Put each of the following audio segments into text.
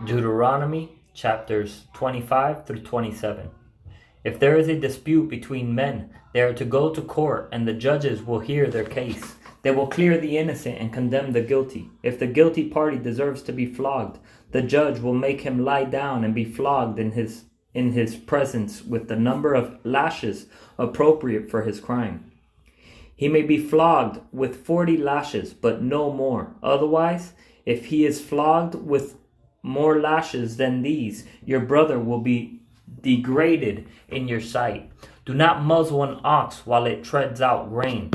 Deuteronomy chapters 25 through 27. If there is a dispute between men, they are to go to court, and the judges will hear their case. They will clear the innocent and condemn the guilty. If the guilty party deserves to be flogged, the judge will make him lie down and be flogged in his presence with the number of lashes appropriate for his crime. He may be flogged with 40 lashes, but no more. Otherwise, if he is flogged with more lashes than these, your brother will be degraded in your sight. Do not muzzle an ox while it treads out grain.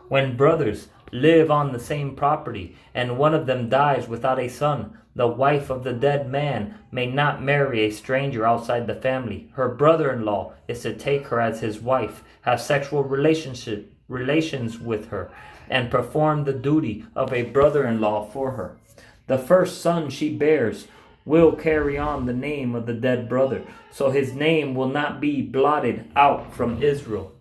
When brothers live on the same property, and one of them dies without a son, the wife of the dead man may not marry a stranger outside the family. Her brother-in-law is to take her as his wife, have sexual relations with her, and perform the duty of a brother-in-law for her. The first son she bears will carry on the name of the dead brother, so his name will not be blotted out from Israel.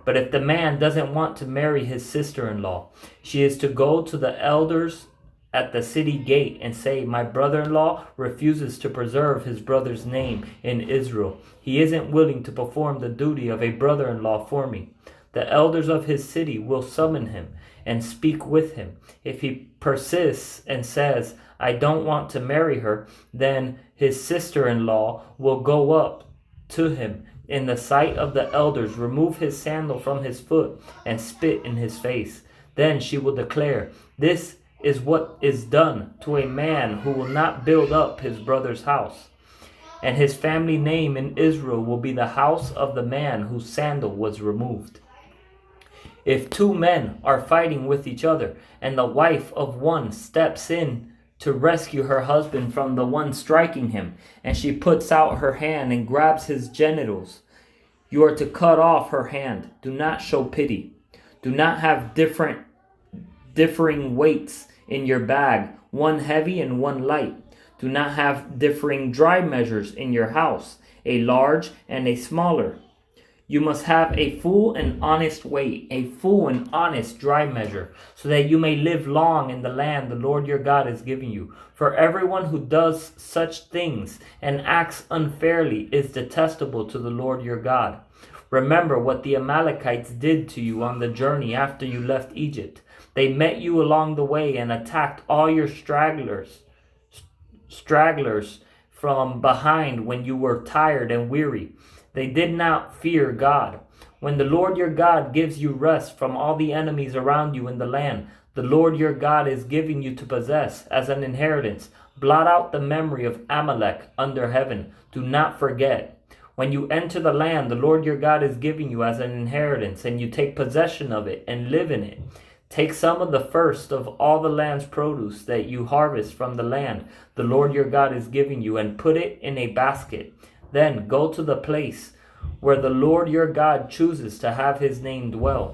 But if the man doesn't want to marry his sister-in-law, she is to go to the elders at the city gate and say, "My brother-in-law refuses to preserve his brother's name in Israel. He isn't willing to perform the duty of a brother-in-law for me." The elders of his city will summon him and speak with him. If he persists and says, "I don't want to marry her," then his sister-in-law will go up to him in the sight of the elders, remove his sandal from his foot, and spit in his face. Then she will declare, "This is what is done to a man who will not build up his brother's house." And his family name in Israel will be the house of the man whose sandal was removed. If two men are fighting with each other, and the wife of one steps in to rescue her husband from the one striking him, and she puts out her hand and grabs his genitals, you are to cut off her hand. Do not show pity. Do not have differing weights in your bag, one heavy and one light. Do not have differing dry measures in your house, a large and a smaller. You must have a full and honest weight, a full and honest dry measure, so that you may live long in the land the Lord your God is giving you. For everyone who does such things and acts unfairly is detestable to the Lord your God. Remember what the Amalekites did to you on the journey after you left Egypt. They met you along the way and attacked all your stragglers from behind when you were tired and weary. They did not fear God. When the Lord your God gives you rest from all the enemies around you in the land the Lord your God is giving you to possess as an inheritance, blot out the memory of Amalek under heaven. Do not forget. When you enter the land the Lord your God is giving you as an inheritance, and you take possession of it and live in it, take some of the first of all the land's produce that you harvest from the land the Lord your God is giving you, and put it in a basket. Then go to the place where the Lord your God chooses to have his name dwell.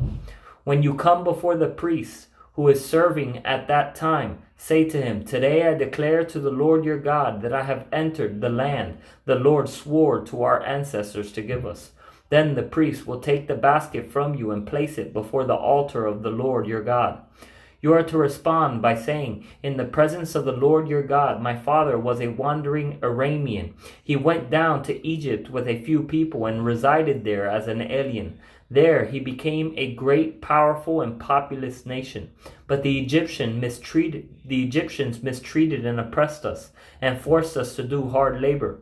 When you come before the priest who is serving at that time, say to him, "Today I declare to the Lord your God that I have entered the land the Lord swore to our ancestors to give us." Then the priest will take the basket from you and place it before the altar of the Lord your God. You are to respond by saying, "In the presence of the Lord your God, my father was a wandering Aramean. He went down to Egypt with a few people and resided there as an alien. There he became a great, powerful, and populous nation. But the Egyptians mistreated and oppressed us and forced us to do hard labor.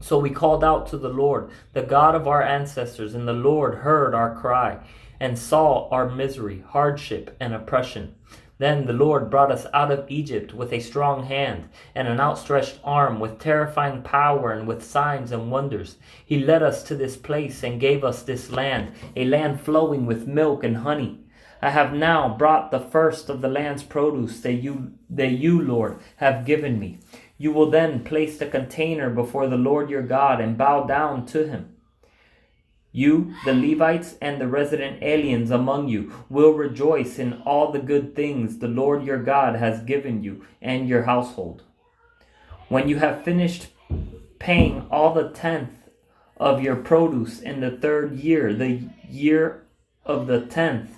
So we called out to the Lord, the God of our ancestors, and the Lord heard our cry and saw our misery, hardship, and oppression. Then the Lord brought us out of Egypt with a strong hand and an outstretched arm, with terrifying power and with signs and wonders. He led us to this place and gave us this land, a land flowing with milk and honey. I have now brought the first of the land's produce that you, Lord, have given me. You will then place the container before the Lord your God and bow down to him. You, the Levites, and the resident aliens among you will rejoice in all the good things the Lord your God has given you and your household. When you have finished paying all the 10th of your produce in the 3rd year, the year of the 10th,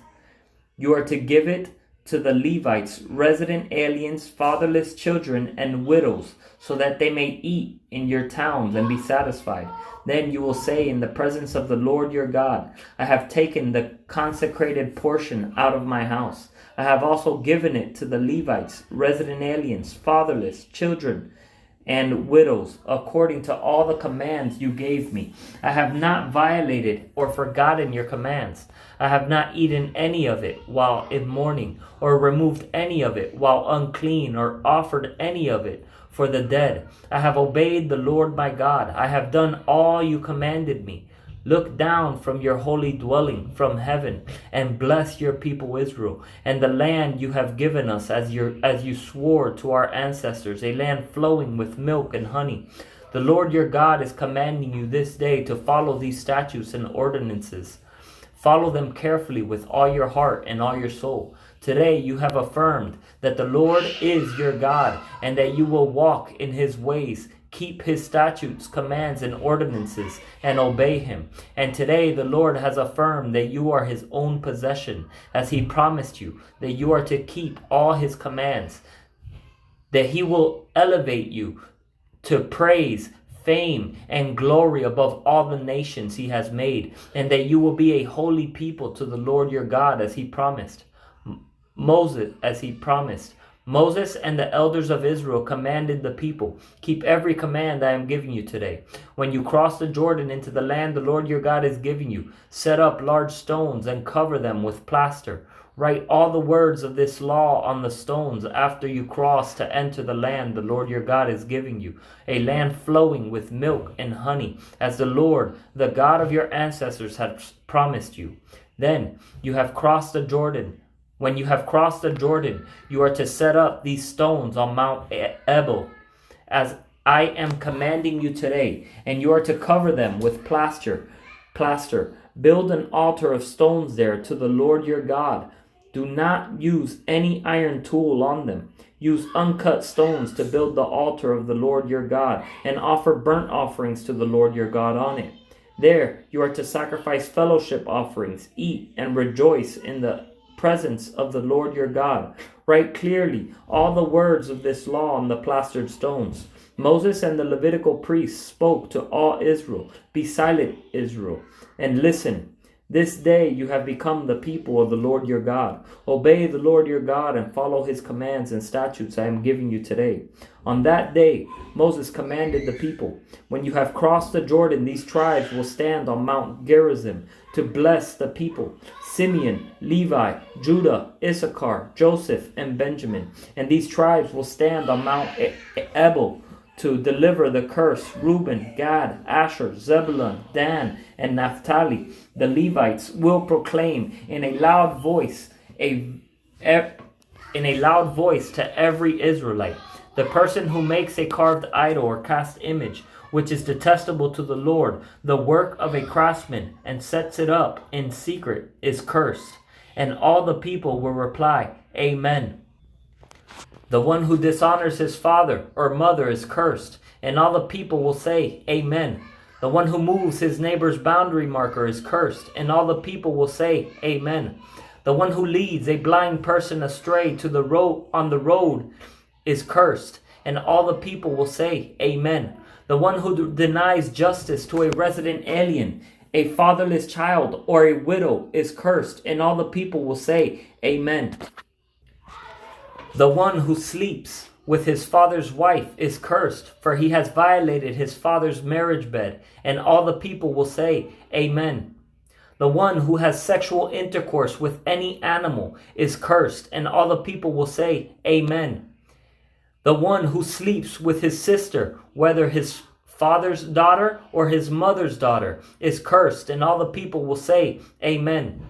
you are to give it to the Levites, resident aliens, fatherless children, and widows, so that they may eat in your towns and be satisfied. Then you will say in the presence of the Lord your God, I have taken the consecrated portion out of my house. I have also given it to the Levites, resident aliens, fatherless children, and widows, according to all the commands you gave me. I have not violated or forgotten your commands. I have not eaten any of it while in mourning, or removed any of it while unclean, or offered any of it for the dead. I have obeyed the Lord my God. I have done all you commanded me. Look down from your holy dwelling from heaven and bless your people Israel and the land you have given us as you swore to our ancestors, a land flowing with milk and honey. The Lord your God is commanding you this day to follow these statutes and ordinances. Follow them carefully with all your heart and all your soul. Today you have affirmed that the Lord is your God and that you will walk in his ways, keep his statutes, commands, and ordinances, and obey him. And today the Lord has affirmed that you are his own possession, as he promised you, that you are to keep all his commands, that he will elevate you to praise, fame, and glory above all the nations he has made, and that you will be a holy people to the Lord your God, as he promised. Moses and the elders of Israel commanded the people, keep every command I am giving you today. When you cross the Jordan into the land the Lord your God is giving you, set up large stones and cover them with plaster. Write all the words of this law on the stones after you cross to enter the land the Lord your God is giving you, a land flowing with milk and honey, as the Lord, the God of your ancestors, had promised you. Then you have crossed the Jordan. When you have crossed the Jordan, you are to set up these stones on Mount Ebal, as I am commanding you today, and you are to cover them with plaster. Build an altar of stones there to the Lord your God. Do not use any iron tool on them. Use uncut stones to build the altar of the Lord your God, and offer burnt offerings to the Lord your God on it. There you are to sacrifice fellowship offerings, eat and rejoice in the presence of the Lord your God. Write clearly all the words of this law on the plastered stones. Moses and the Levitical priests spoke to all Israel, be silent, Israel, and listen. This day you have become the people of the Lord your God. Obey the Lord your God and follow his commands and statutes I am giving you today. On that day, Moses commanded the people, when you have crossed the Jordan, these tribes will stand on Mount Gerizim to bless the people: Simeon, Levi, Judah, Issachar, Joseph, and Benjamin. And these tribes will stand on Mount Ebal to deliver the curse: Reuben, Gad, Asher, Zebulun, Dan, and Naphtali. The Levites will proclaim in a loud voice to every Israelite, the person who makes a carved idol or cast image, which is detestable to the Lord, the work of a craftsman, and sets it up in secret, is cursed. And all the people will reply, Amen. The one who dishonors his father or mother is cursed, and all the people will say, Amen. The one who moves his neighbor's boundary marker is cursed, and all the people will say, Amen. The one who leads a blind person astray to the road on the road is cursed, and all the people will say, Amen. The one who denies justice to a resident alien, a fatherless child, or a widow is cursed, and all the people will say, Amen. The one who sleeps with his father's wife is cursed, for he has violated his father's marriage bed, and all the people will say, Amen. The one who has sexual intercourse with any animal is cursed, and all the people will say, Amen. The one who sleeps with his sister, whether his father's daughter or his mother's daughter, is cursed, and all the people will say, Amen.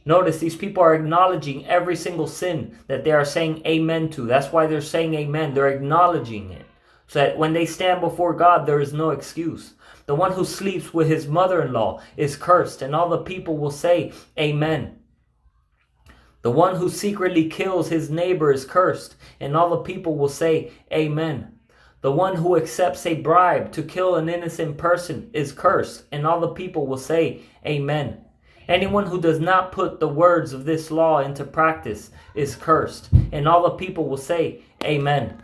Notice these people are acknowledging every single sin that they are saying amen to. That's why they're saying amen. They're acknowledging it. So that when they stand before God, there is no excuse. The one who sleeps with his mother-in-law is cursed, and all the people will say amen. The one who secretly kills his neighbor is cursed, and all the people will say amen. The one who accepts a bribe to kill an innocent person is cursed, and all the people will say amen. Anyone who does not put the words of this law into practice is cursed. And all the people will say, Amen.